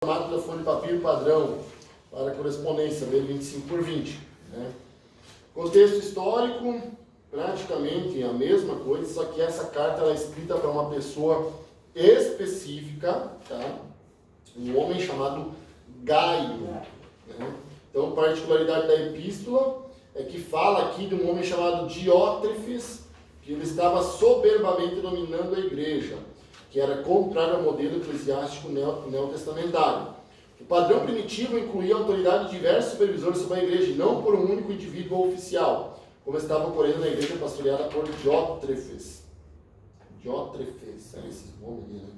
formato da folha de papiro padrão para correspondência, ler 25 por 20. Né? Contexto histórico, praticamente a mesma coisa, só que essa carta ela é escrita para uma pessoa específica, tá? Um homem chamado Gaio. Né? Então, particularidade da epístola é que fala aqui de um homem chamado Diótrefes, que ele estava soberbamente dominando a igreja, que era contrário ao modelo eclesiástico neotestamentário. O padrão primitivo incluía a autoridade de diversos supervisores sobre a igreja, e não por um único indivíduo oficial, como estava ocorrendo na igreja pastoreada por Diótrefes. Diótrefes, é esses nomes, né?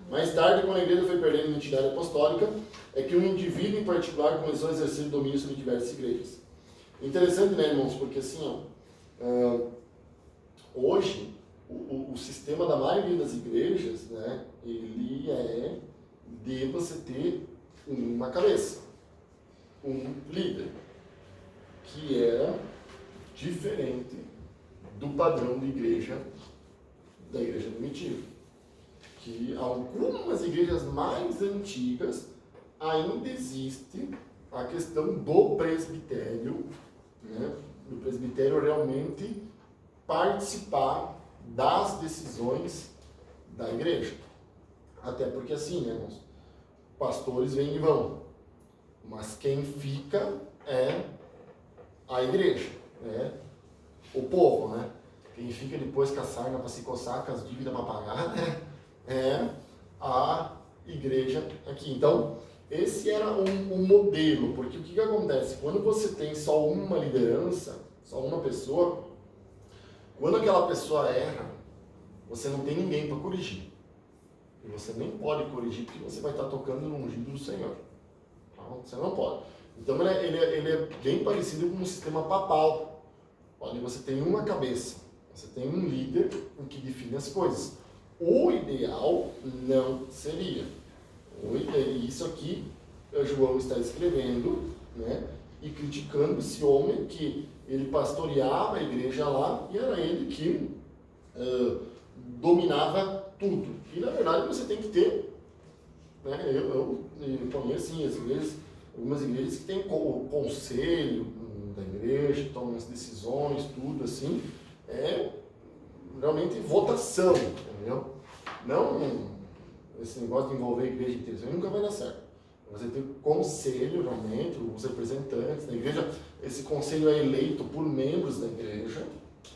Mais tarde, quando a igreja foi perdendo a identidade apostólica, é que um indivíduo em particular começou a exercer domínio sobre diversas igrejas. Interessante, né, irmãos? Porque assim, hoje, o sistema da maioria das igrejas, né, ele é de você ter uma cabeça, um líder, que era diferente do padrão de igreja, da igreja primitiva. Que algumas igrejas mais antigas ainda existe a questão do presbitério, né, do presbitério realmente participar das decisões da igreja. Até porque assim, né, irmãos? Pastores vêm e vão, mas quem fica é a igreja, né? O povo, né? Quem fica depois com a sarna para se coçar, com as dívidas para pagar, né? É a igreja aqui. Então, esse era um modelo, porque o que acontece? Quando você tem só uma liderança, só uma pessoa, quando aquela pessoa erra, você não tem ninguém para corrigir. E você nem pode corrigir, porque você vai estar tocando no ungido do Senhor. Então, você não pode. Então, ele é bem parecido com um sistema papal, onde você tem uma cabeça, você tem um líder que define as coisas. O ideal não seria. Isso aqui, João está escrevendo, né, e criticando esse homem que ele pastoreava a igreja lá e era ele que dominava tudo. E na verdade você tem que ter, né, eu conheço assim, as igrejas, algumas igrejas que têm o conselho da igreja, tomam as decisões, tudo assim, é realmente votação, entendeu? Não esse negócio de envolver a igreja inteira, isso aí nunca vai dar certo. Você tem conselho, realmente, os representantes da igreja, esse conselho é eleito por membros da igreja,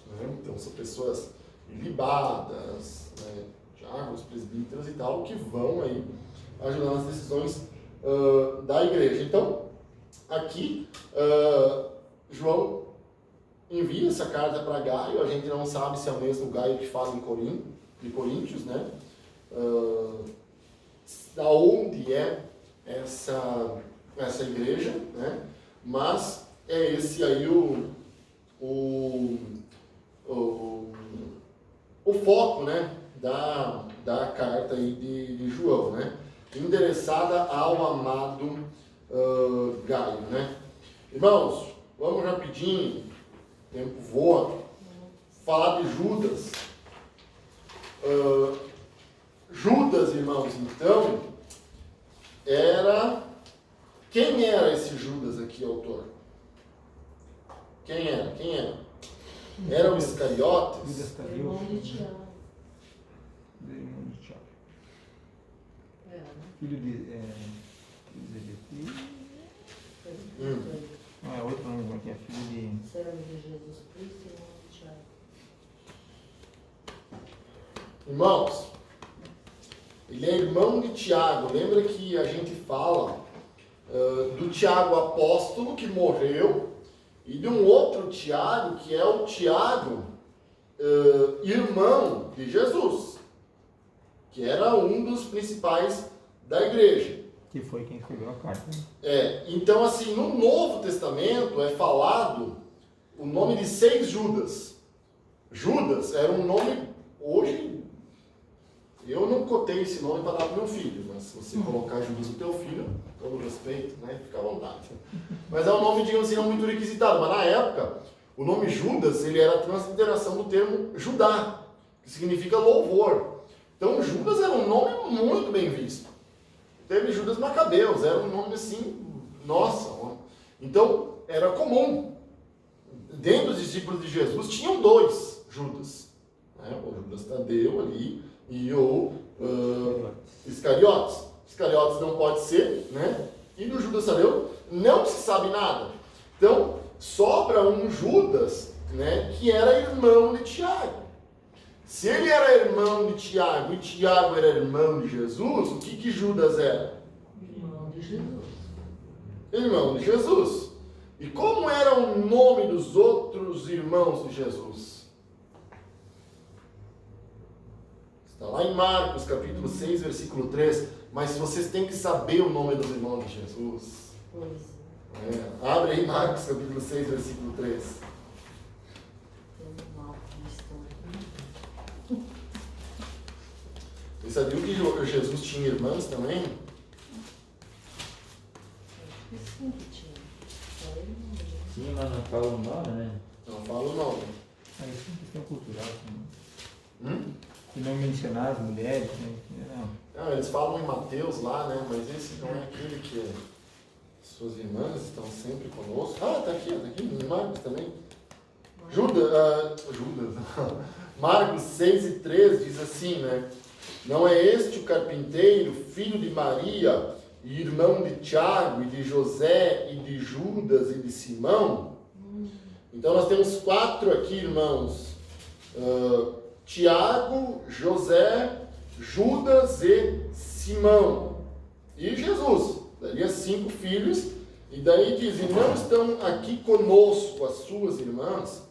né? Então são pessoas ilibadas, né? Diáconos, presbíteros e tal, que vão aí ajudar nas decisões da igreja. Então, aqui, João envia essa carta para Gaio, a gente não sabe se é o mesmo Gaio que fala de Coríntios, né? Da onde é essa igreja, né? Mas é esse aí o foco, né, da carta aí de João, né? Endereçada ao amado Gaio, né? Irmãos, vamos rapidinho, o tempo voa, falar de Judas. Judas, irmãos, então, quem era esse Judas aqui, autor? Quem era? Era o Iscariotes? Irmão de Tiago. Filho de Zebedeu. Não, é outro nome aqui, é filho de... Servo de Jesus Cristo, irmão de Tiago. Irmãos, ele é irmão de Tiago. Lembra que a gente fala do Tiago apóstolo que morreu e de um outro Tiago que é o Tiago irmão de Jesus, que era um dos principais da igreja. Que foi quem escreveu a carta. Então assim, no Novo Testamento é falado o nome de 6 Judas. Judas era um nome, hoje, eu não cotei esse nome para dar para meu filho, mas se você colocar Judas no teu filho, todo respeito, né, fica à vontade. Mas é um nome, digamos assim, não muito requisitado, mas na época, o nome Judas, ele era a transliteração do termo Judá, que significa louvor. Então Judas era um nome muito bem visto. teve Judas Macabeus, era um nome assim, nossa. Então, era comum. Dentro dos discípulos de Jesus, tinham 2 Judas. Né? O Judas Tadeu ali e o Iscariotes. Iscariotes não pode ser, né? E do Judas Tadeu não se sabe nada. Então, sobra um Judas, né, que era irmão de Tiago. Se ele era irmão de Tiago e Tiago era irmão de Jesus, o que Judas era? Irmão de Jesus. Irmão de Jesus. E como era o nome dos outros irmãos de Jesus? Está lá em Marcos, capítulo 6, versículo 3. Mas vocês têm que saber o nome dos irmãos de Jesus. Pois É. Abre aí Marcos, capítulo 6, versículo 3. tem um mal cristão. Vocês sabiam que Jesus tinha irmãs também? Acho que sim que tinha. Só ele não lembra. Sim, mas não fala o nome, né? Não fala o nome. Mas isso é uma questão cultural também. Hum? E não mencionar as mulheres, né? Não. Não, eles falam em Mateus lá, né? Mas esse não é aquele que suas irmãs estão sempre conosco. Ah, tá aqui, em Marcos também. Judas. Marcos 6 e 3 diz assim, né? Não é este o carpinteiro, filho de Maria, e irmão de Tiago, e de José, e de Judas, e de Simão? Então nós temos 4 aqui, irmãos. Tiago, José, Judas e Simão. E Jesus. Daria 5 filhos. E daí diz, e não estão aqui conosco as suas irmãs?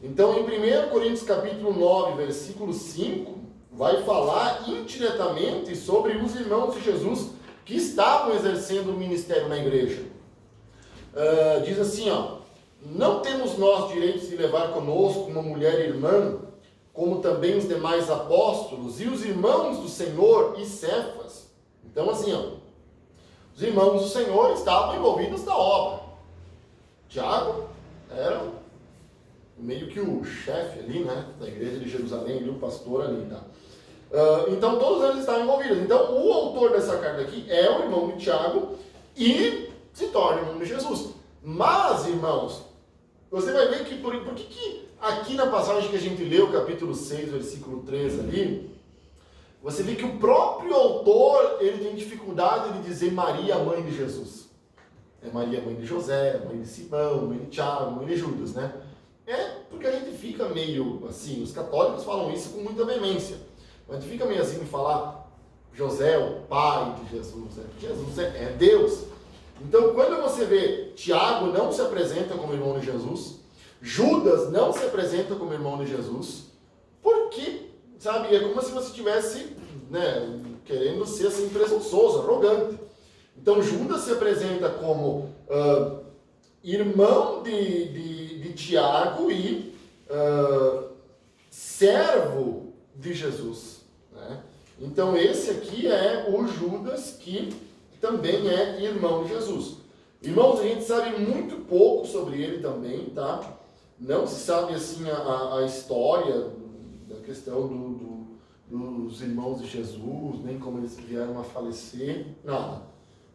Então em 1 Coríntios capítulo 9, versículo 5, vai falar indiretamente sobre os irmãos de Jesus que estavam exercendo o ministério na igreja. Diz assim, ó, não temos nós direitos de levar conosco uma mulher irmã, como também os demais apóstolos e os irmãos do Senhor e Cefas. Então assim, ó, os irmãos do Senhor estavam envolvidos na obra. Tiago era meio que o chefe ali, né, da igreja de Jerusalém, ali, o pastor ali, tá? Então todos eles estavam envolvidos. Então o autor dessa carta aqui é o irmão de Tiago e se torna irmão de Jesus. Mas, irmãos, você vai ver que por que aqui na passagem que a gente leu, capítulo 6, versículo 3 ali, você vê que o próprio autor, ele tem dificuldade de dizer Maria, mãe de Jesus. É Maria, mãe de José, mãe de Simão, mãe de Tiago, mãe de Judas, né? É porque a gente fica meio assim, os católicos falam isso com muita veemência, mas a gente fica meio assim de falar José, o pai de Jesus, né? Porque Jesus é Deus. Então, quando você vê Tiago não se apresenta como irmão de Jesus, Judas não se apresenta como irmão de Jesus, porque, sabe, é como se você estivesse, né, querendo ser assim presunçoso, arrogante. Então, Judas se apresenta como irmão de Tiago e servo de Jesus, né? Então, esse aqui é o Judas que também é irmão de Jesus. Irmãos, a gente sabe muito pouco sobre ele também, tá? Não se sabe assim a história da questão dos irmãos de Jesus, nem como eles vieram a falecer, nada.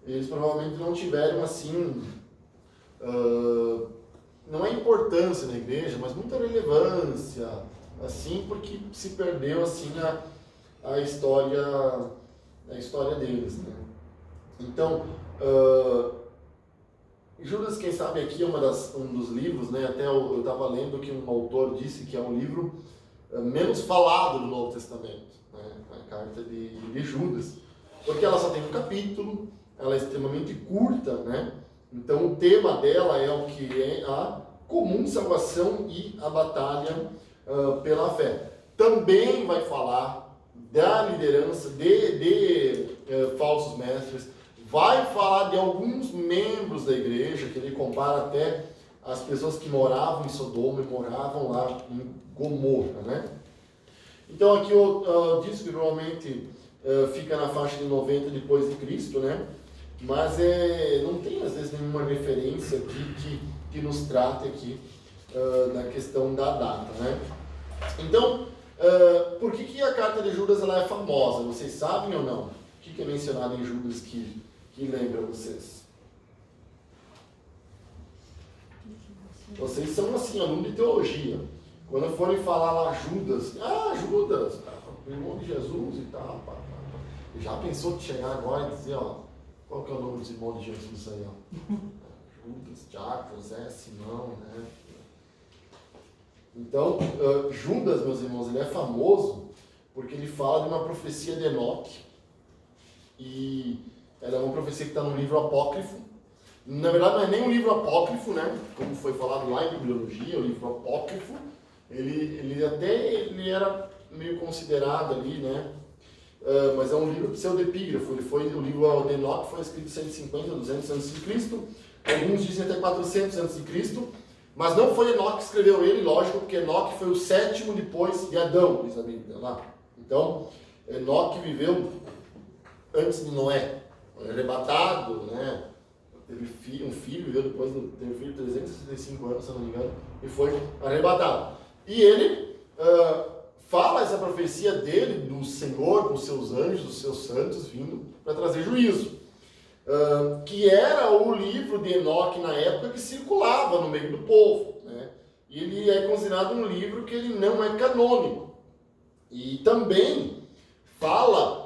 Eles provavelmente não tiveram assim, não é importância na igreja, mas muita relevância, assim, porque se perdeu assim a história deles, né? Então, Judas, quem sabe aqui é um dos livros, né? Até eu estava lendo que um autor disse que é um livro menos falado do Novo Testamento, né? A carta de Judas, porque ela só tem um capítulo, ela é extremamente curta, né? Então o tema dela é o que é a comum salvação e a batalha pela fé. Também vai falar da liderança de falsos mestres, vai falar de alguns membros da igreja, que ele compara até as pessoas que moravam em Sodoma e moravam lá em Gomorra, né? Então aqui diz que provavelmente fica na faixa de 90 depois de Cristo, né? Mas não tem às vezes nenhuma referência aqui que nos trate aqui da questão da data, né? Então, por que a carta de Judas ela é famosa? Vocês sabem ou não? O que é mencionado em Judas que lembra vocês? Vocês são assim, aluno de teologia. Quando forem falar lá Judas, Judas, o irmão de Jesus e tal. Já pensou de chegar agora e dizer, ó, qual que é o nome dos irmãos de Jesus aí, ó? Judas, Tiago, José, Simão, né? Então, Judas, meus irmãos, ele é famoso porque ele fala de uma profecia de Enoque. E ela é uma profecia que está no livro apócrifo. Na verdade, não é nem um livro apócrifo, né? Como foi falado lá em bibliologia, o livro apócrifo. Ele era meio considerado ali, né? Mas é um livro pseudepígrafo. O livro de Enoque foi escrito 150, 200 antes de Cristo. Alguns dizem até 400 antes de Cristo. Mas não foi Enoque que escreveu ele, lógico, porque Enoque foi o 7º depois de Adão, diz a Bíblia lá. Então, Enoque viveu antes de Noé, arrebatado, né? Teve um filho, viveu depois, teve um filho de 365 anos, se não me engano, e foi arrebatado. E ele fala essa profecia dele, do Senhor, com seus anjos, dos seus santos, vindo para trazer juízo. Que era o livro de Enoque na época que circulava no meio do povo. Né? E ele é considerado um livro que ele não é canônico. E também fala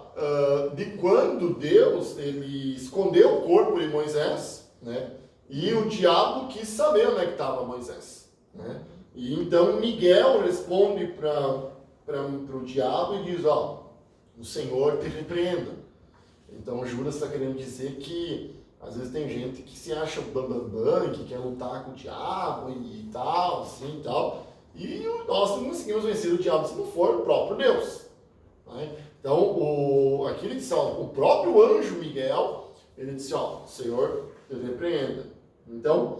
de quando Deus ele escondeu o corpo de Moisés, né? E o diabo quis saber onde é que estava Moisés. Né? E então Miguel responde para o diabo e diz, ó, o Senhor te repreenda. Então Judas está querendo dizer que às vezes tem gente que se acha bambambam, que quer lutar com o diabo e tal, assim e tal. E nós não conseguimos vencer o diabo se não for o próprio Deus. Né? Então, aqui ele disse, ó, o próprio anjo Miguel, ele disse, ó, o Senhor te repreenda. Então,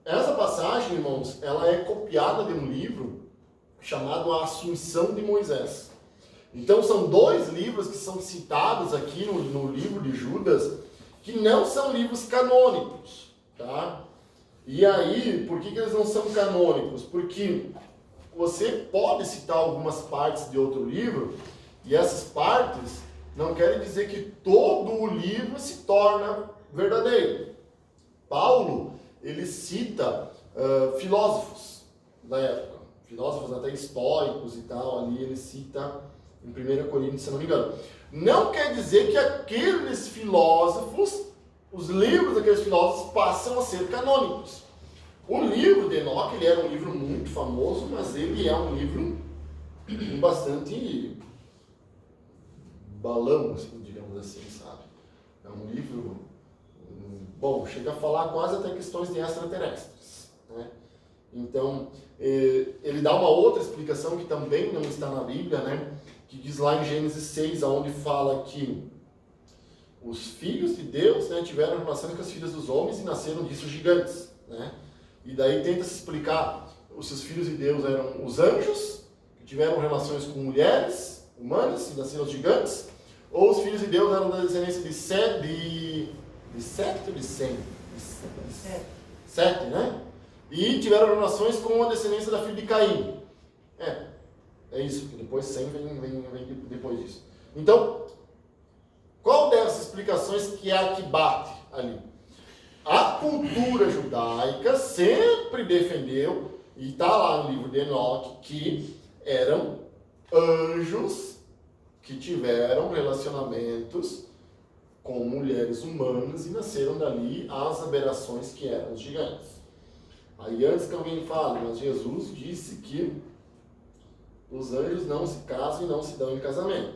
essa passagem, irmãos, ela é copiada de um livro chamado A Assunção de Moisés. Então, são 2 livros que são citados aqui no livro de Judas, que não são livros canônicos, tá? E aí, por que eles não são canônicos? Porque você pode citar algumas partes de outro livro, e essas partes não querem dizer que todo o livro se torna verdadeiro. Paulo, ele cita filósofos da época, filósofos até históricos e tal, ali ele cita em 1 Coríntios, se não me engano. Não quer dizer que aqueles filósofos, os livros daqueles filósofos passam a ser canônicos. O livro de Enoque, ele era um livro muito famoso, mas ele é um livro bastante balão, assim, digamos assim, sabe? É um livro, bom, chega a falar quase até questões de extraterrestres, né? Então, ele dá uma outra explicação que também não está na Bíblia, né? Que diz lá em Gênesis 6, onde fala que os filhos de Deus, né, tiveram relações com as filhas dos homens e nasceram disso gigantes, né? E daí tenta se explicar, os seus filhos de Deus eram os anjos, que tiveram relações com mulheres humanas e nasceram gigantes, ou os filhos de Deus eram da descendência de Sete ou de Sem? Sete, né? E tiveram relações com a descendência da filha de Caim. É isso, que depois Sem vem depois disso. Então, qual dessas explicações que é a que bate ali? A cultura judaica sempre defendeu, e está lá no livro de Enoque, que eram anjos que tiveram relacionamentos com mulheres humanas e nasceram dali as aberrações que eram os gigantes. Aí antes que alguém fale, mas Jesus disse que os anjos não se casam e não se dão em casamento.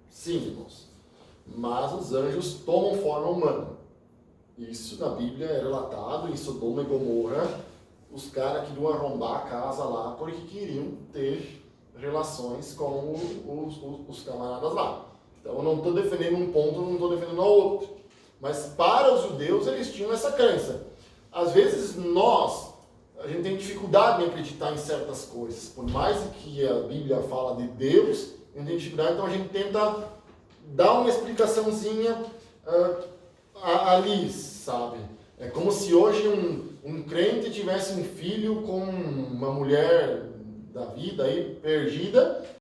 Sim, irmãos. Mas os anjos tomam forma humana. Isso na Bíblia é relatado em Sodoma e Gomorra. Os caras queriam arrombar a casa lá porque queriam ter relações com os camaradas lá. Então eu não estou defendendo um ponto, não estou defendendo o outro. Mas para os judeus eles tinham essa crença. Às vezes a gente tem dificuldade em acreditar em certas coisas. Por mais que a Bíblia fala de Deus, a gente tem dificuldade, então a gente tenta dar uma explicaçãozinha ali, sabe? É como se hoje um crente tivesse um filho com uma mulher da vida aí, perdida,